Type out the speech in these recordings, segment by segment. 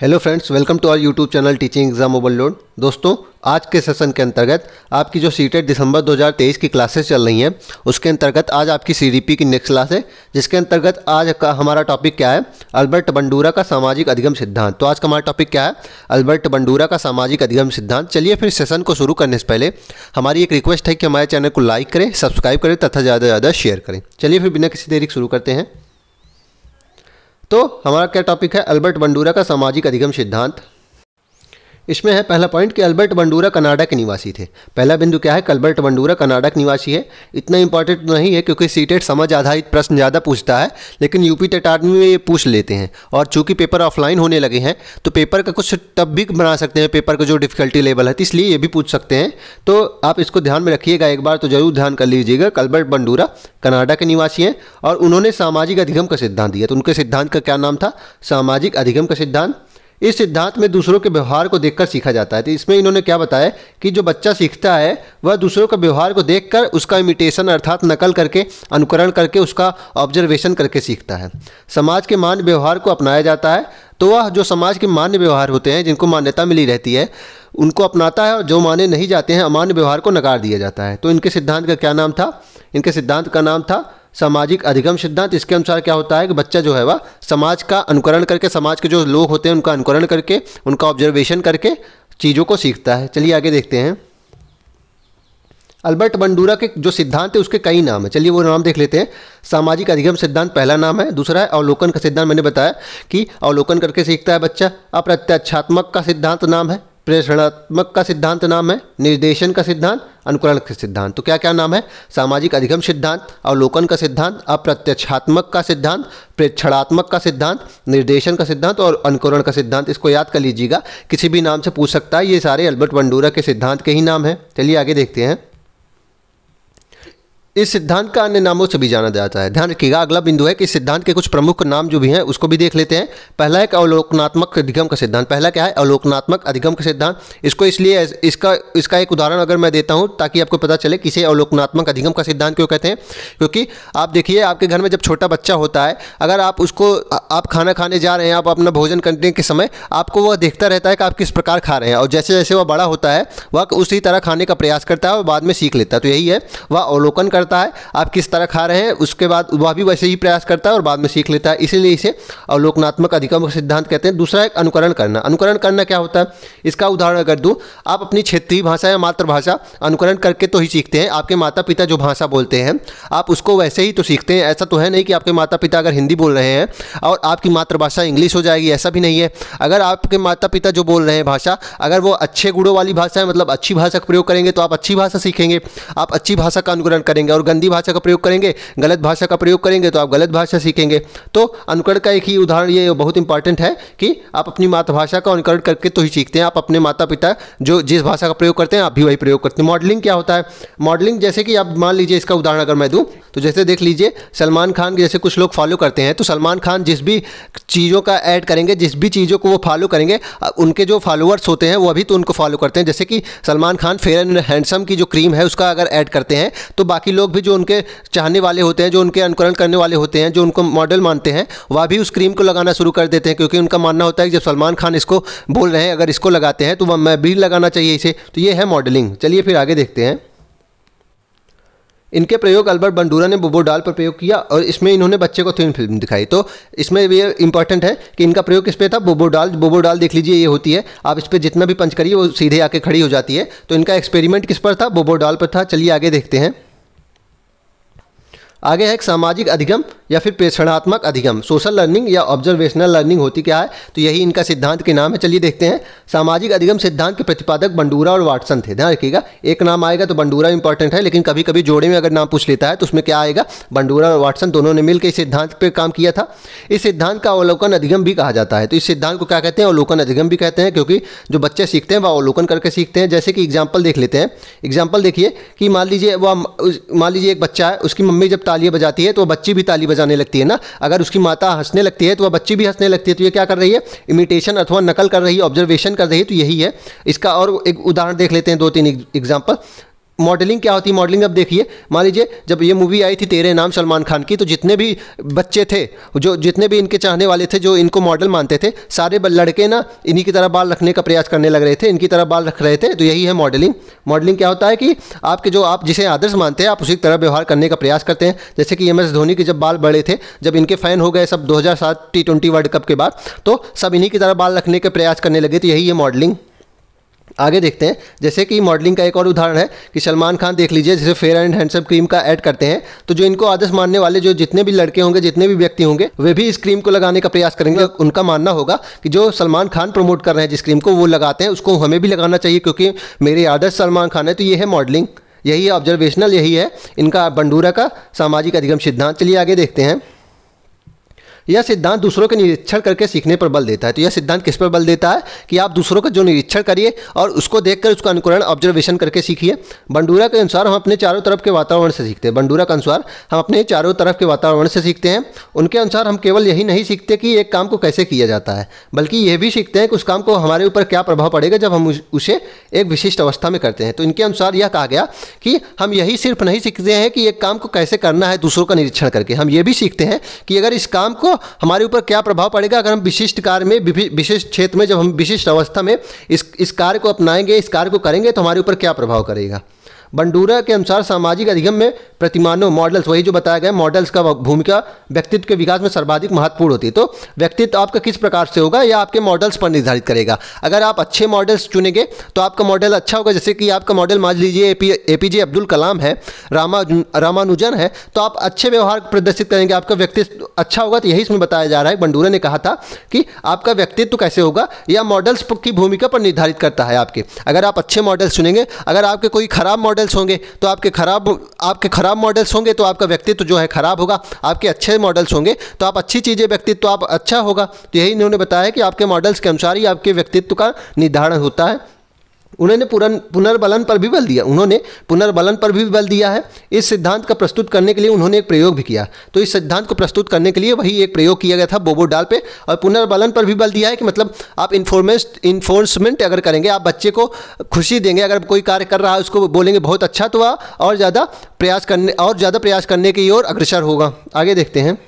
Hello friends, welcome to our YouTube channel teaching exam overload. दोस्तों, आज के session के अंतर्गत आपकी जो सीटेट दिसंबर 2023 की क्लासेस चल रही हैं उसके अंतर्गत आज आपकी सीडीपी की नेक्स्ट क्लास है, जिसके अंतर्गत आज का हमारा टॉपिक क्या है, अल्बर्ट बंडूरा का सामाजिक अधिगम सिद्धांत। तो आज का हमारा टॉपिक क्या है, अल्बर्ट बंडूरा का सामाजिक अधिगम सिद्धांत। चलिए फिर सेशन को शुरू करने से पहले हमारी एक रिक्वेस्ट है कि हमारे चैनल को लाइक करें, सब्सक्राइब करें तथा ज़्यादा से ज़्यादा शेयर करें। चलिए फिर बिना किसी देरी के शुरू करते हैं। तो हमारा क्या टॉपिक है, अल्बर्ट बंडूरा का सामाजिक अधिगम सिद्धांत। इसमें है पहला पॉइंट कि अल्बर्ट बंडूरा कनाडा के निवासी थे। पहला बिंदु क्या है, अल्बर्ट बंडूरा कनाडा के निवासी है। इतना इंपॉर्टेंट नहीं है क्योंकि सीटेट समझ आधारित प्रश्न ज़्यादा पूछता है, लेकिन यूपी टेट आर्मी में ये पूछ लेते हैं। और चूंकि पेपर ऑफलाइन होने लगे हैं तो पेपर का कुछ टफ भी बना सकते हैं, पेपर का जो डिफिकल्टी लेवल है, तो इसलिए ये भी पूछ सकते हैं। तो आप इसको ध्यान में रखिएगा, एक बार तो जरूर ध्यान कर लीजिएगा। अल्बर्ट बंडूरा कनाडा के निवासी हैं और उन्होंने सामाजिक अधिगम का सिद्धांत दिया। तो उनके सिद्धांत का क्या नाम था, सामाजिक अधिगम का सिद्धांत। इस सिद्धांत में दूसरों के व्यवहार को देखकर सीखा जाता है। तो इसमें इन्होंने क्या बताया कि जो बच्चा सीखता है वह दूसरों के व्यवहार को देखकर उसका इमिटेशन अर्थात नकल करके, अनुकरण करके, उसका ऑब्जर्वेशन करके सीखता है। समाज के मान्य व्यवहार को अपनाया जाता है। तो वह जो समाज के मान्य व्यवहार होते हैं, जिनको मान्यता मिली रहती है, उनको अपनाता है और जो माने नहीं जाते हैं, अमान्य व्यवहार को नकार दिया जाता है। तो इनके सिद्धांत का क्या नाम था, इनके सिद्धांत का नाम था सामाजिक अधिगम सिद्धांत। इसके अनुसार क्या होता है कि बच्चा जो है वह समाज का अनुकरण करके, समाज के जो लोग होते हैं उनका अनुकरण करके, उनका ऑब्जर्वेशन करके चीज़ों को सीखता है। चलिए आगे देखते हैं। अल्बर्ट बंडूरा के जो सिद्धांत है उसके कई नाम है। चलिए वो नाम देख लेते हैं। सामाजिक अधिगम सिद्धांत पहला नाम है। दूसरा है अवलोकन का सिद्धांत। मैंने बताया कि अवलोकन करके सीखता है बच्चा। अप्रत्यक्षात्मक का सिद्धांत नाम है। प्रेषणात्मक का सिद्धांत नाम है। निर्देशन का सिद्धांत, अनुकरण का सिद्धांत। तो क्या क्या नाम है, सामाजिक अधिगम सिद्धांत, अवलोकन का सिद्धांत, अप्रत्यक्षात्मक का सिद्धांत, प्रेक्षणात्मक का सिद्धांत, निर्देशन का सिद्धांत और अनुकरण का सिद्धांत। इसको याद कर लीजिएगा, किसी भी नाम से पूछ सकता है। ये सारे अल्बर्ट बंडूरा के सिद्धांत के ही नाम हैं। चलिए आगे देखते हैं। इस सिद्धांत का अन्य नामों से भी जाना जाता है। ध्यान रखिएगा, अगला बिंदु है कि इस सिद्धांत के कुछ प्रमुख नाम जो भी हैं उसको भी देख लेते हैं। पहला है अवलोकनात्मक अधिगम का सिद्धांत। पहला क्या है, अवलोकनात्मक अधिगम का सिद्धांत। इसको इसलिए इसका एक उदाहरण अगर मैं देता हूं ताकि आपको पता चले किसे अवलोकनात्मक अधिगम का सिद्धांत क्यों कहते हैं। क्योंकि आप देखिए, आपके घर में जब छोटा बच्चा होता है, अगर आप खाना खाने जा रहे हैं, आप अपना भोजन करने के समय आपको वह देखता रहता है कि आप किस प्रकार खा रहे हैं, और जैसे जैसे वह बड़ा होता है वह उसी तरह खाने का प्रयास करता है और बाद में सीख लेता है। तो यही है, वह अवलोकन करता है आप किस तरह खा रहे हैं, उसके बाद वह भी वैसे ही प्रयास करता है और बाद में सीख लेता है। इसीलिए इसे अवलोकनात्मक अधिगम सिद्धांत कहते हैं। दूसरा है अनुकरण करना। अनुकरण करना क्या होता है, इसका उदाहरण अगर दूं, आप अपनी क्षेत्रीय भाषा या मातृभाषा अनुकरण करके तो ही सीखते हैं। आपके माता पिता जो भाषा बोलते हैं आप उसको वैसे ही तो सीखते हैं। ऐसा तो है नहीं कि आपके माता पिता अगर हिंदी बोल रहे हैं और आपकी मातृभाषा इंग्लिश हो जाएगी, ऐसा भी नहीं है। अगर आपके माता पिता जो बोल रहे हैं भाषा, अगर वो अच्छे गुणों वाली भाषा है, मतलब अच्छी भाषा का प्रयोग करेंगे तो आप अच्छी भाषा सीखेंगे, आप अच्छी भाषा का अनुकरण करेंगे। और गंदी भाषा का प्रयोग करेंगे, गलत भाषा का प्रयोग करेंगे तो आप गलत भाषा सीखेंगे। तो अनुकरण का एक ही उदाहरण ये बहुत इंपॉर्टेंट है कि आप अपनी मातृभाषा का अनुकरण करके तो ही सीखते हैं। आप अपने माता पिता जो जिस भाषा का प्रयोग करते हैं आप भी वही प्रयोग करते हैं। मॉडलिंग क्या होता है, मॉडलिंग जैसे कि आप मान लीजिए, इसका उदाहरण अगर मैं दूं तो जैसे देख लीजिए, सलमान खान जैसे कुछ लोग फॉलो करते हैं, तो सलमान खान जिस भी चीज़ों का ऐड करेंगे, जिस भी चीज़ों को वो फॉलो करेंगे, उनके जो फॉलोअर्स होते हैं वो भी तो उनको फॉलो करते हैं। जैसे कि Salman Khan fair and handsome की जो क्रीम है उसका अगर ऐड करते हैं तो बाकी लोग भी जो उनके चाहने वाले होते हैं, जो उनके अनुकरण करने वाले होते हैं, जो उनको मॉडल मानते हैं, वह भी उस क्रीम को लगाना शुरू कर देते हैं। क्योंकि उनका मानना होता है कि जब सलमान खान इसको बोल रहे हैं, अगर इसको लगाते हैं तो वह मैं भी लगाना चाहिए इसे। तो ये है मॉडलिंग। चलिए फिर आगे देखते हैं। इनके प्रयोग अल्बर्ट बंडूरा ने बोबो डॉल पर प्रयोग किया और इसमें इन्होंने बच्चे को 3 फिल्म दिखाई। तो इसमें ये इंपॉर्टेंट है कि इनका प्रयोग किस पे था, बोबो डॉल। बोबो डॉल देख लीजिए, ये होती है, आप इस पर जितना भी पंच करिए वो सीधे आके खड़ी हो जाती है। तो इनका एक्सपेरिमेंट किस पर था, बोबो डॉल पर था। चलिए आगे देखते हैं। आगे है एक सामाजिक अधिगम या फिर प्रेषणात्मक अधिगम। सोशल लर्निंग या ऑब्जर्वेशनल लर्निंग होती क्या है, तो यही इनका सिद्धांत के नाम है। चलिए देखते हैं। सामाजिक अधिगम सिद्धांत के प्रतिपादक बंडूरा और वाटसन थे। ध्यान रखिएगा, एक नाम आएगा तो बंडूरा इंपॉर्टेंट है, लेकिन कभी कभी जोड़े में अगर नाम पूछ लेता है तो उसमें क्या आएगा, बंडूरा और वाटसन दोनों ने मिलकर इस सिद्धांत पर काम किया था। इस सिद्धांत का अवलोकन अधिगम भी कहा जाता है। तो इस सिद्धांत को क्या कहते हैं, अवलोकन अधिगम भी कहते हैं, क्योंकि जो बच्चे सीखते हैं वह अवलोकन करके सीखते हैं। जैसे कि एग्जाम्पल देख लेते हैं। एग्जाम्पल देखिए कि मान लीजिए एक बच्चा है, उसकी मम्मी जब तालियां बजाती है तो बच्ची भी ताली बजाने लगती है ना। अगर उसकी माता हंसने लगती है तो वह बच्ची भी हंसने लगती है। तो ये क्या कर रही है, इमिटेशन अथवा नकल कर रही है, ऑब्जर्वेशन कर रही है। तो यही है इसका। और एक उदाहरण देख लेते हैं, 2-3 एग्जाम्पल। मॉडलिंग क्या होती है, मॉडलिंग अब देखिए, मान लीजिए जब ये मूवी आई थी तेरे नाम सलमान खान की, तो जितने भी बच्चे थे, जो जितने भी इनके चाहने वाले थे, जो इनको मॉडल मानते थे, सारे लड़के ना इन्हीं की तरह बाल रखने का प्रयास करने लग रहे थे, इनकी तरह बाल रख रहे थे। तो यही है मॉडलिंग। मॉडलिंग क्या होता है कि आपके जो आप जिसे आदर्श मानते हैं आप उसी तरह व्यवहार करने का प्रयास करते हैं। जैसे कि MS धोनी के जब बाल बड़े थे, जब इनके फ़ैन हो गए सब 2007 T20 वर्ल्ड कप के बाद, तो सब इन्हीं की तरह बाल रखने के प्रयास करने लगे। तो यही है मॉडलिंग। आगे देखते हैं, जैसे कि मॉडलिंग का एक और उदाहरण है कि सलमान खान देख लीजिए, जैसे फेयर एंड हैंडसम क्रीम का ऐड करते हैं, तो जो इनको आदर्श मानने वाले जो जितने भी लड़के होंगे, जितने भी व्यक्ति होंगे, वे भी इस क्रीम को लगाने का प्रयास करेंगे। उनका मानना होगा कि जो सलमान खान प्रमोट कर रहे हैं जिस क्रीम को वो लगाते हैं, उसको हमें भी लगाना चाहिए क्योंकि मेरे आदर्श सलमान खान है। तो ये है मॉडलिंग, यही है ऑब्जर्वेशनल, यही है इनका बंडूरा का सामाजिक अधिगम सिद्धांत। चलिए आगे देखते हैं। यह सिद्धांत दूसरों के निरीक्षण करके सीखने पर बल देता है। तो यह सिद्धांत किस पर बल देता है कि आप दूसरों का जो निरीक्षण करिए और उसको देखकर उसका अनुकरण ऑब्जर्वेशन करके सीखिए। बंडूरा के अनुसार हम अपने चारों तरफ के वातावरण से सीखते हैं। बंडूरा के अनुसार हम अपने चारों तरफ के वातावरण से सीखते हैं। उनके अनुसार हम केवल यही नहीं सीखते कि एक काम को कैसे किया जाता है, बल्कि यह भी सीखते हैं कि उस काम को हमारे ऊपर क्या प्रभाव पड़ेगा जब हम उसे एक विशिष्ट अवस्था में करते हैं। तो इनके अनुसार यह कहा गया कि हम यही सिर्फ नहीं सीखते हैं कि एक काम को कैसे करना है दूसरों का निरीक्षण करके, हम ये भी सीखते हैं कि अगर इस काम को हमारे ऊपर क्या प्रभाव पड़ेगा अगर हम विशिष्ट कार्य में, विशिष्ट क्षेत्र में, जब हम विशिष्ट अवस्था में इस कार्य को अपनाएंगे, इस कार्य को करेंगे, तो हमारे ऊपर क्या प्रभाव करेगा। बंडूरा के अनुसार सामाजिक अधिगम में प्रतिमानों, मॉडल्स, वही जो बताया गया, मॉडल्स का भूमिका व्यक्तित्व के विकास में सर्वाधिक महत्वपूर्ण होती है। तो व्यक्तित्व आपका किस प्रकार से होगा यह आपके मॉडल्स पर निर्धारित करेगा। अगर आप अच्छे मॉडल्स चुनेंगे तो आपका मॉडल अच्छा होगा। जैसे कि आपका मॉडल मान लीजिए APJ अब्दुल कलाम है, रामानुजन है, तो आप अच्छे व्यवहार प्रदर्शित करेंगे, आपका व्यक्तित्व अच्छा होगा। तो यही इसमें बताया जा रहा है, बंडूरा ने कहा था कि आपका व्यक्तित्व कैसे होगा यह मॉडल्स की भूमिका पर निर्धारित करता है आपके। अगर आप अच्छे मॉडल्स चुनेंगे, अगर आपके कोई खराब मॉडल्स होंगे तो आपके खराब मॉडल्स होंगे तो आपका व्यक्तित्व जो है खराब होगा। आपके अच्छे मॉडल्स होंगे तो आप अच्छी चीज़ें, व्यक्तित्व तो आप अच्छा होगा। तो यही इन्होंने बताया कि आपके मॉडल्स के अनुसार ही आपके व्यक्तित्व का निर्धारण होता है। उन्होंने पुनर्बलन पर भी बल दिया, उन्होंने पुनर्बलन पर भी बल दिया है। इस सिद्धांत का प्रस्तुत करने के लिए उन्होंने एक प्रयोग भी किया। तो इस सिद्धांत को प्रस्तुत करने के लिए वही एक प्रयोग किया गया था बोबोडाल पे। और पुनर्बलन पर भी बल दिया है कि मतलब आप इन्फोर्समेंट अगर करेंगे, आप बच्चे को खुशी देंगे, अगर कोई कार्य कर रहा है उसको बोलेंगे बहुत अच्छा, तो वह और ज़्यादा प्रयास करने की ओर अग्रसर होगा। आगे देखते हैं।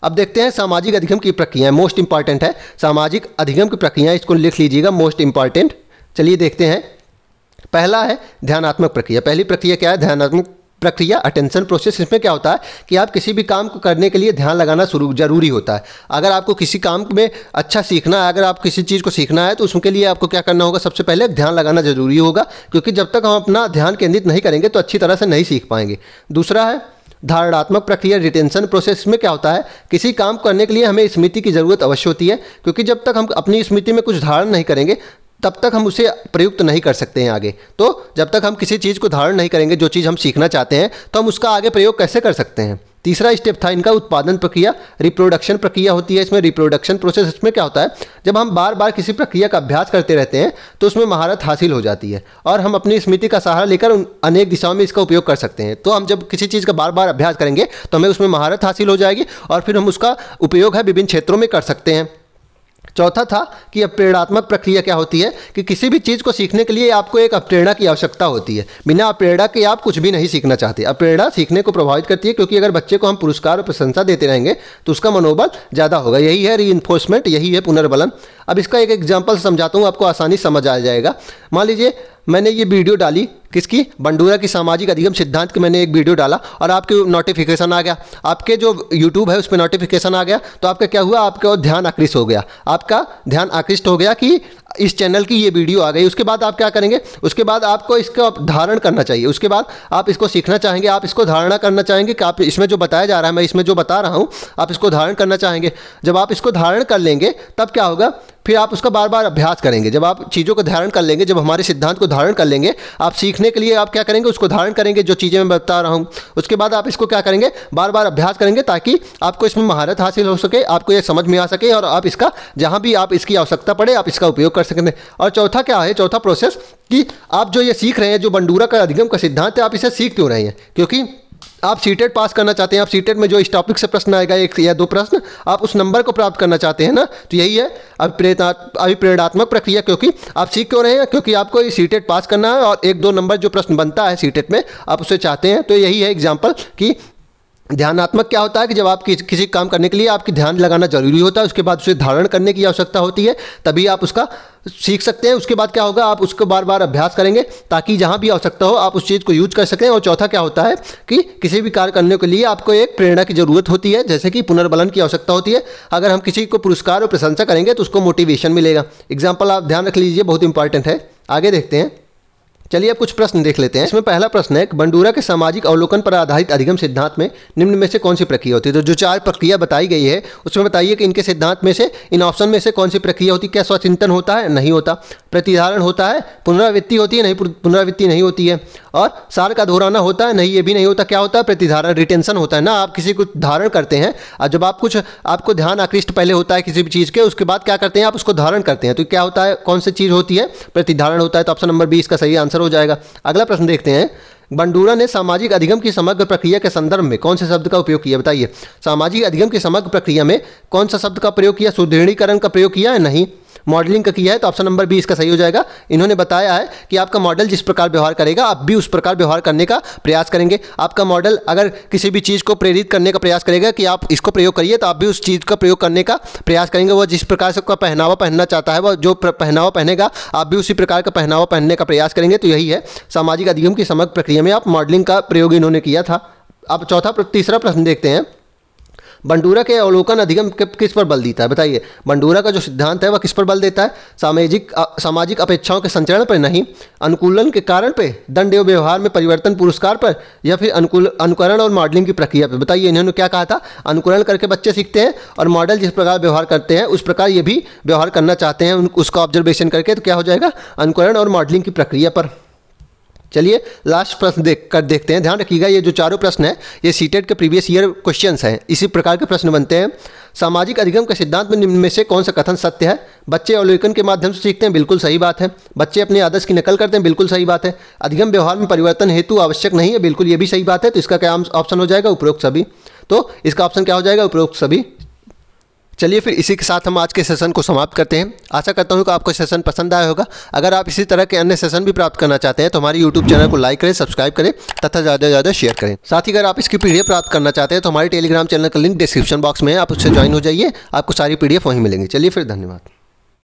अब देखते हैं सामाजिक अधिगम की प्रक्रियाएं, मोस्ट इंपॉर्टेंट है सामाजिक अधिगम की प्रक्रियाएं, इसको लिख लीजिएगा, मोस्ट इंपॉर्टेंट। चलिए देखते हैं। पहला है ध्यानात्मक प्रक्रिया। पहली प्रक्रिया क्या है? ध्यानात्मक प्रक्रिया, अटेंशन प्रोसेस। इसमें क्या होता है कि आप किसी भी काम को करने के लिए ध्यान लगाना जरूरी होता है। अगर आपको किसी काम में अच्छा सीखना है, अगर आप किसी चीज़ को सीखना है, तो उसके लिए आपको क्या करना होगा? सबसे पहले ध्यान लगाना जरूरी होगा, क्योंकि जब तक हम अपना ध्यान केंद्रित नहीं करेंगे तो अच्छी तरह से नहीं सीख पाएंगे। दूसरा है धारणात्मक प्रक्रिया, रिटेंशन प्रोसेस। में क्या होता है, किसी काम करने के लिए हमें स्मृति की ज़रूरत अवश्य होती है, क्योंकि जब तक हम अपनी स्मृति में कुछ धारण नहीं करेंगे तब तक हम उसे प्रयुक्त नहीं कर सकते हैं आगे। तो जब तक हम किसी चीज़ को धारण नहीं करेंगे, जो चीज़ हम सीखना चाहते हैं, तो हम उसका आगे प्रयोग कैसे कर सकते हैं। तीसरा स्टेप था इनका उत्पादन प्रक्रिया, रिप्रोडक्शन प्रक्रिया होती है इसमें, रिप्रोडक्शन प्रोसेस। इसमें क्या होता है, जब हम बार बार किसी प्रक्रिया का अभ्यास करते रहते हैं तो उसमें महारत हासिल हो जाती है और हम अपनी स्मृति का सहारा लेकर अनेक दिशाओं में इसका उपयोग कर सकते हैं। तो हम जब किसी चीज़ का बार बार अभ्यास करेंगे तो हमें उसमें महारत हासिल हो जाएगी और फिर हम उसका उपयोग है विभिन्न क्षेत्रों में कर सकते हैं। चौथा था कि अप्रेरणात्मक प्रक्रिया क्या होती है कि किसी भी चीज़ को सीखने के लिए आपको एक अप्रेरणा की आवश्यकता होती है। बिना अप्रेरणा के आप कुछ भी नहीं सीखना चाहते। अप्रेरणा सीखने को प्रभावित करती है, क्योंकि अगर बच्चे को हम पुरस्कार और प्रशंसा देते रहेंगे तो उसका मनोबल ज़्यादा होगा। यही है रीइंफोर्समेंट, यही है पुनर्बलन। अब इसका एक एग्जाम्पल समझाता हूँ, आपको आसानी समझ आ जाएगा। मान लीजिए मैंने ये वीडियो डाली, किसकी? बंडूरा की सामाजिक अधिगम सिद्धांत की मैंने एक वीडियो डाला और आपके नोटिफिकेशन आ गया, आपके जो यूट्यूब है उस पर नोटिफिकेशन आ गया, तो आपका क्या हुआ? आपका ध्यान आकृष्ट हो गया, आपका ध्यान आकृष्ट हो गया कि इस चैनल की ये वीडियो आ गई। उसके बाद आप क्या करेंगे? उसके बाद आपको इसका धारण करना चाहिए। उसके बाद आप इसको सीखना चाहेंगे, आप इसको धारणा करना चाहेंगे कि आप इसमें जो बताया जा रहा है, मैं इसमें जो बता रहा हूँ, आप इसको धारण करना चाहेंगे। जब आप इसको धारण कर लेंगे तब क्या होगा? फिर आप उसका बार बार अभ्यास करेंगे। जब आप चीज़ों को धारण कर लेंगे, जब हमारे सिद्धांत को धारण कर लेंगे, आप सीखने के लिए आप क्या करेंगे? उसको धारण करेंगे, जो चीज़ें मैं बता रहा हूँ। उसके बाद आप इसको क्या करेंगे? बार बार अभ्यास करेंगे, ताकि आपको इसमें महारत हासिल हो सके, आपको ये समझ में आ सके और आप इसका जहाँ भी आप इसकी आवश्यकता पड़े आप इसका उपयोग कर सकें। और चौथा क्या है? चौथा प्रोसेस कि आप जो ये सीख रहे हैं, जो बंडूरा का अधिगम का सिद्धांत है, आप इसे सीख क्यों रहे हैं? क्योंकि आप सीटेट पास करना चाहते हैं, आप सीटेट में जो इस टॉपिक से प्रश्न आएगा 1 या 2 प्रश्न, आप उस नंबर को प्राप्त करना चाहते हैं ना, तो यही है अभिप्रेरणात्मक प्रक्रिया। क्योंकि आप सीख क्यों रहे हैं? क्योंकि आपको ये सीटेट पास करना है और 1-2 नंबर जो प्रश्न बनता है सीटेट में आप उसे चाहते हैं। तो यही है एग्जाम्पल कि ध्यानात्मक क्या होता है कि जब आप किसी काम करने के लिए आपकी ध्यान लगाना जरूरी होता है, उसके बाद उसे धारण करने की आवश्यकता होती है, तभी आप उसका सीख सकते हैं। उसके बाद क्या होगा, आप उसको बार बार अभ्यास करेंगे ताकि जहाँ भी आवश्यकता हो आप उस चीज़ को यूज कर सकें। और चौथा क्या होता है कि किसी भी कार्य करने के लिए आपको एक प्रेरणा की ज़रूरत होती है, जैसे कि पुनर्बलन की आवश्यकता होती है। अगर हम किसी को पुरस्कार और प्रशंसा करेंगे तो उसको मोटिवेशन मिलेगा। एग्जाम्पल आप ध्यान रख लीजिए, बहुत इंपॉर्टेंट है। आगे देखते हैं, चलिए अब कुछ प्रश्न देख लेते हैं। इसमें पहला प्रश्न है, बंडूरा के सामाजिक अवलोकन पर आधारित अधिगम सिद्धांत में निम्न में से कौन सी प्रक्रिया होती है? तो जो 4 प्रक्रिया बताई गई है उसमें बताइए कि इनके सिद्धांत में से, इन ऑप्शन में से कौन सी प्रक्रिया होती है? क्या स्वचिंतन होता है? नहीं होता। प्रतिधारण होता है? पुनरावृत्ति होती है? नहीं, पुनरावृत्ति नहीं होती है। और सार का दोहराना होता है? नहीं, ये भी नहीं होता। क्या होता है? प्रतिधारण, रिटेंशन होता है ना। आप किसी को धारण करते हैं और जब आपको ध्यान आकृष्ट पहले होता है किसी भी चीज़ के, उसके बाद क्या करते हैं, आप उसको धारण करते हैं। तो क्या होता है, कौन सी चीज़ होती है? प्रतिधारण होता है। तो ऑप्शन नंबर 20 का सही आंसर हो जाएगा। अगला प्रश्न देखते हैं, बंडूरा ने सामाजिक अधिगम की समग्र प्रक्रिया के संदर्भ में कौन से शब्द का उपयोग किया? बताइए, सामाजिक अधिगम की समग्र प्रक्रिया में कौन सा शब्द का प्रयोग किया? सुदृढ़ीकरण का प्रयोग किया है? नहीं। मॉडलिंग का किया है? तो ऑप्शन नंबर 20 का सही हो जाएगा। इन्होंने बताया है कि आपका मॉडल जिस प्रकार व्यवहार करेगा आप भी उस प्रकार व्यवहार करने का प्रयास करेंगे। आपका मॉडल अगर किसी भी चीज़ को प्रेरित करने का प्रयास करेगा कि आप इसको प्रयोग करिए, तो आप भी उस चीज़ का प्रयोग करने का प्रयास करेंगे। वो जिस प्रकार से आपका पहनावा पहनना चाहता है, वो जो पहनावा पहनेगा आप भी उसी प्रकार का पहनावा पहनने का प्रयास करेंगे। तो यही है सामाजिक अधिगम की समग्र प्रक्रिया में आप मॉडलिंग का प्रयोग इन्होंने किया था। अब तीसरा प्रश्न देखते हैं, बंडूरा के अवलोकन अधिगम किस पर बल देता है? बताइए, बंडूरा का जो सिद्धांत है वह किस पर बल देता है? सामाजिक अपेक्षाओं के संचरण पर? नहीं। अनुकूलन के कारण पे? दंड एवं व्यवहार में परिवर्तन पुरस्कार पर? या फिर अनुकरण और मॉडलिंग की प्रक्रिया पर? बताइए, इन्होंने क्या कहा था? अनुकरण करके बच्चे सीखते हैं और मॉडल जिस प्रकार व्यवहार करते हैं उस प्रकार ये भी व्यवहार करना चाहते हैं उसका ऑब्जर्वेशन करके। तो क्या हो जाएगा? अनुकरण और मॉडलिंग की प्रक्रिया पर। चलिए लास्ट प्रश्न देखते हैं। ध्यान रखिएगा, ये जो चारों प्रश्न हैं ये सीटेट के प्रीवियस ईयर क्वेश्चंस हैं। इसी प्रकार के प्रश्न बनते हैं। सामाजिक अधिगम के सिद्धांत में निम्न में से कौन सा कथन सत्य है? बच्चे अवलोकन के माध्यम से सीखते हैं, बिल्कुल सही बात है। बच्चे अपने आदर्श की नकल करते हैं, बिल्कुल सही बात है। अधिगम व्यवहार में परिवर्तन हेतु आवश्यक नहीं है, बिल्कुल ये भी सही बात है। तो इसका क्या ऑप्शन हो जाएगा? उपरोक्त सभी। तो इसका ऑप्शन क्या हो जाएगा? उपरोक्त सभी। चलिए फिर इसी के साथ हम आज के सेशन को समाप्त करते हैं। आशा करता हूँ कि आपको सेशन पसंद आया होगा। अगर आप इसी तरह के अन्य सेशन भी प्राप्त करना चाहते हैं तो हमारे यूट्यूब चैनल को लाइक करें, सब्सक्राइब करें तथा ज़्यादा से ज़्यादा शेयर करें। साथ ही अगर आप इसकी पीडीएफ प्राप्त करना चाहते हैं तो हमारे टेलीग्राम चैनल का लिंक डिस्क्रिप्शन बॉक्स में है, आप उससे ज्वाइन हो जाइए, आपको सारी पीडीएफ वहीं मिलेंगी। चलिए फिर, धन्यवाद।